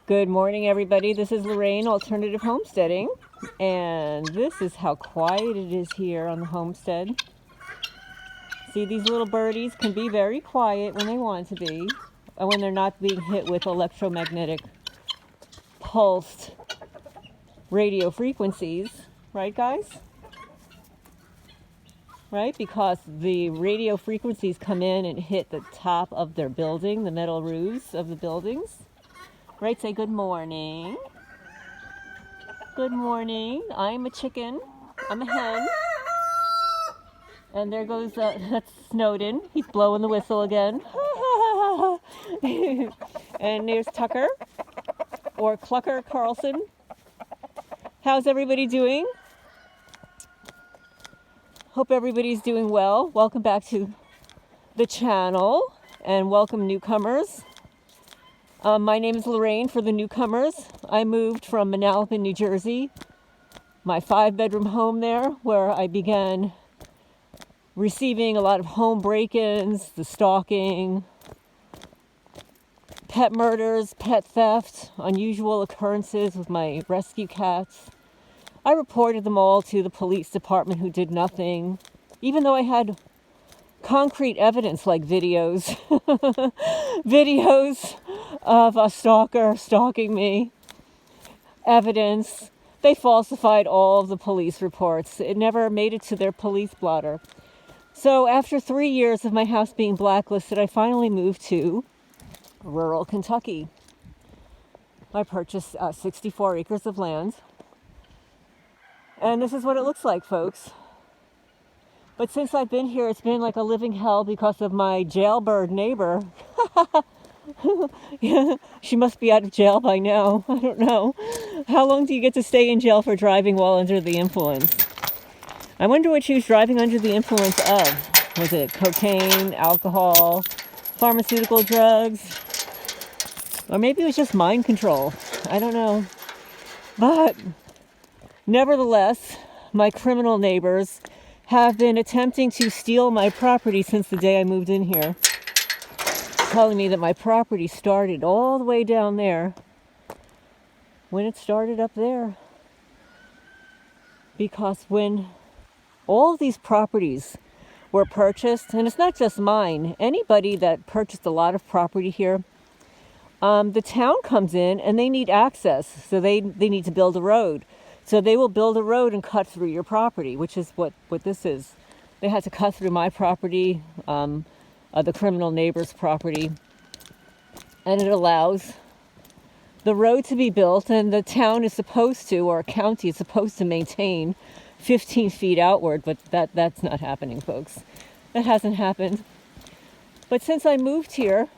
Good morning, everybody. This is Lorraine, Alternative Homesteading, and this is how quiet it is here on the homestead. See, these little birdies can be very quiet when they want to be, and when they're not being hit with electromagnetic pulsed radio frequencies, right, guys? Right? Because the radio frequencies come in and hit the top of their building, the metal roofs of the buildings. Right? Say good morning. Good morning. I'm a chicken. I'm a hen. And there goes, that's Snowden. He's blowing the whistle again. And there's Tucker, or Clucker Carlson. How's everybody doing? Hope everybody's doing well. Welcome back to the channel, and welcome newcomers. My name is Lorraine for the newcomers. I moved from Manalapan, New Jersey, my 5-bedroom home there, where I began receiving a lot of home break-ins, the stalking, pet murders, pet theft, unusual occurrences with my rescue cats. I reported them all to the police department, who did nothing, even though I had concrete evidence like videos of a stalker stalking me, evidence. They falsified all of the police reports. It never made it to their police blotter. So after 3 years of my house being blacklisted, I finally moved to rural Kentucky. I purchased 64 acres of land, and this is what it looks like, folks. But since I've been here, it's been like a living hell because of my jailbird neighbor. She must be out of jail by now. I don't know. How long do you get to stay in jail for driving while under the influence? I wonder what she was driving under the influence of. Was it cocaine, alcohol, pharmaceutical drugs? Or maybe it was just mind control. I don't know. But nevertheless, my criminal neighbors have been attempting to steal my property since the day I moved in here, telling me that my property started all the way down there when it started up there. Because when all of these properties were purchased, and it's not just mine, anybody that purchased a lot of property here, the town comes in and they need access, so they need to build a road. So they will build a road and cut through your property, which is what this is. They had to cut through my property, the criminal neighbor's property, and it allows the road to be built, and the town is supposed to, or a county is supposed to maintain 15 feet outward, but that's not happening, folks. That hasn't happened. But since I moved here,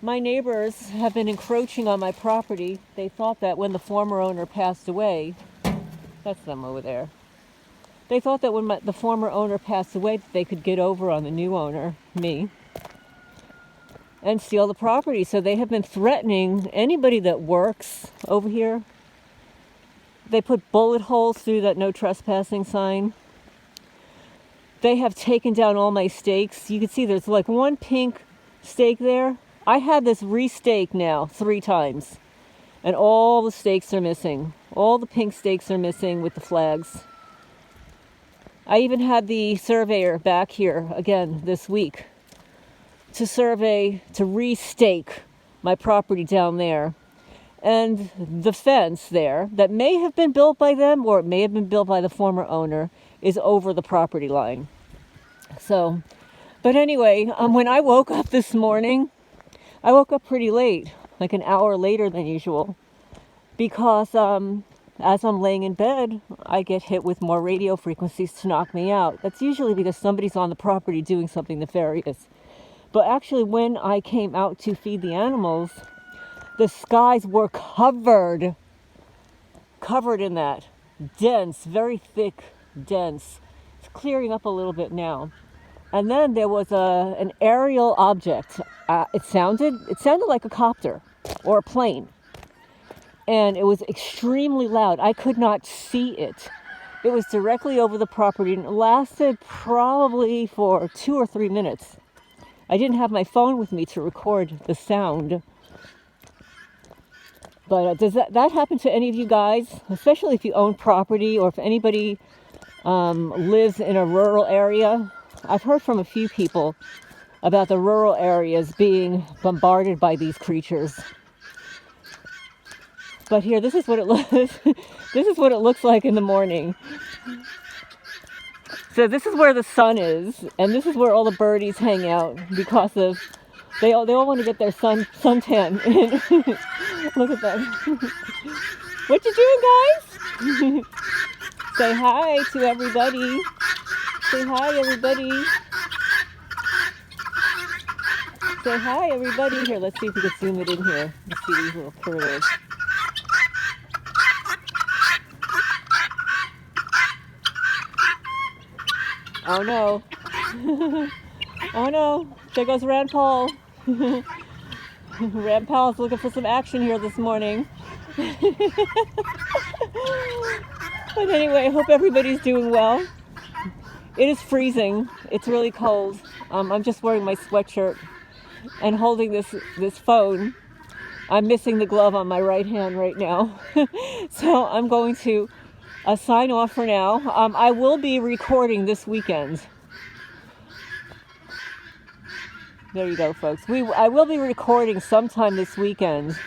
my neighbors have been encroaching on my property. They thought that when the former owner passed away, that's them over there. They thought that when the former owner passed away, that they could get over on the new owner, me, and steal the property. So they have been threatening anybody that works over here. They put bullet holes through that no trespassing sign. They have taken down all my stakes. You can see there's like one pink stake there. I had this re-staked now 3 times, and all the stakes are missing. All the pink stakes are missing with the flags. I even had the surveyor back here again this week to survey, to re-stake my property down there. And the fence there, that may have been built by them, or it may have been built by the former owner, is over the property line. So, but anyway, when I woke up this morning, I woke up pretty late, like an hour later than usual, because as I'm laying in bed, I get hit with more radio frequencies to knock me out. That's usually because somebody's on the property doing something nefarious. But actually, when I came out to feed the animals, the skies were covered in that dense, very thick, dense. It's clearing up a little bit now. And then there was an aerial object. It sounded like a copter or a plane. And it was extremely loud. I could not see it. It was directly over the property, and it lasted probably for 2 or 3 minutes. I didn't have my phone with me to record the sound. But does that happen to any of you guys? Especially if you own property or if anybody lives in a rural area? I've heard from a few people about the rural areas being bombarded by these creatures. But here, this is what it looks. This is what it looks like in the morning. So this is where the sun is, and this is where all the birdies hang out because of they all want to get their suntan in. Look at that. What you doing, guys? Say hi to everybody. Say hi, everybody. Say hi, everybody. Here, let's see if we can zoom it in here. Let's see these little critters. Oh no. Oh no. There goes Rand Paul. Rand Paul's looking for some action here this morning. But anyway, I hope everybody's doing well. It is freezing. It's really cold. I'm just wearing my sweatshirt and holding this phone. I'm missing the glove on my right hand right now. So I'm going to sign off for now. I will be recording this weekend. There you go, folks. I will be recording sometime this weekend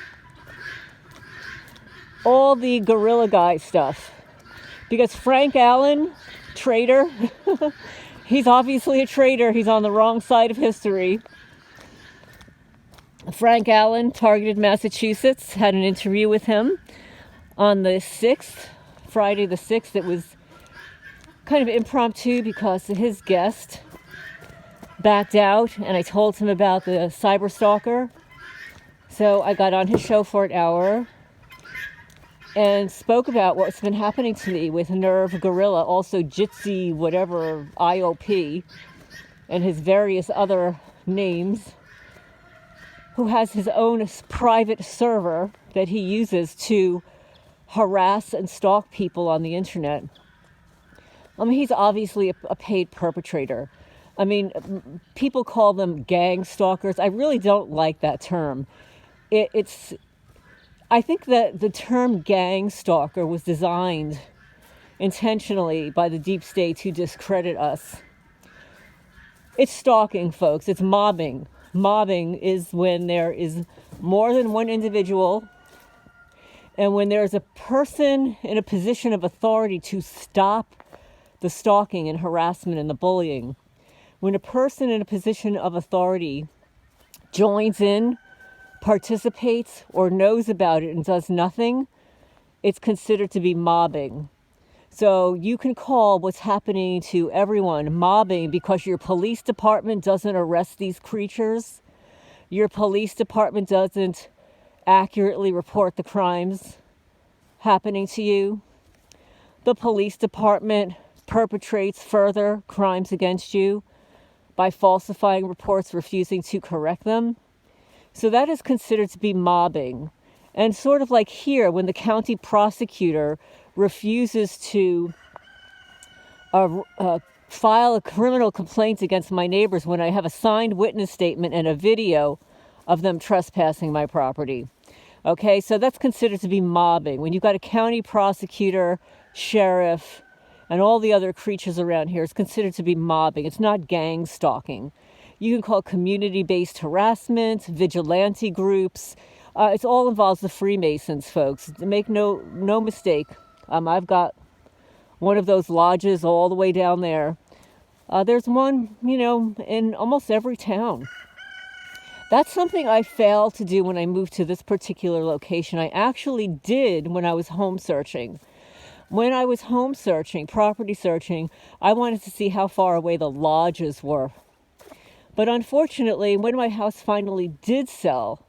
all the Gorilla Guy stuff. Because Frank Allen, traitor, he's obviously a traitor. He's on the wrong side of history. Frank Allen targeted Massachusetts, had an interview with him on the 6th, Friday the 6th. It was kind of impromptu because his guest backed out, and I told him about the cyber stalker. So I got on his show for an hour and spoke about what's been happening to me with Nerve Gorilla, also Jitsi, whatever, IOP, and his various other names, who has his own private server that he uses to harass and stalk people on the internet. I mean, he's obviously a paid perpetrator. I mean, people call them gang stalkers. I really don't like that term. I think that the term gang stalker was designed intentionally by the deep state to discredit us. It's stalking, folks. It's mobbing. Mobbing is when there is more than one individual, and when there's a person in a position of authority to stop the stalking and harassment and the bullying. When a person in a position of authority joins in, participates, or knows about it and does nothing, it's considered to be mobbing. So you can call what's happening to everyone mobbing because your police department doesn't arrest these creatures. Your police department doesn't accurately report the crimes happening to you. The police department perpetrates further crimes against you by falsifying reports, refusing to correct them. So that is considered to be mobbing. And sort of like here, when the county prosecutor refuses to file a criminal complaint against my neighbors when I have a signed witness statement and a video of them trespassing my property. Okay, so that's considered to be mobbing. When you've got a county prosecutor, sheriff, and all the other creatures around here, it's considered to be mobbing. It's not gang stalking. You can call it community-based harassment, vigilante groups. It all involves the Freemasons, folks. Make no mistake. I've got one of those lodges all the way down there. There's one, in almost every town. That's something I failed to do when I moved to this particular location. I actually did when I was home searching. When I was home searching, property searching, I wanted to see how far away the lodges were. But unfortunately, when my house finally did sell,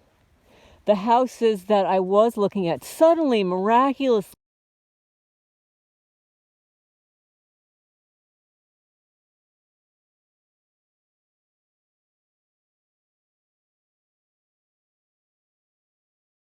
the houses that I was looking at suddenly, miraculously,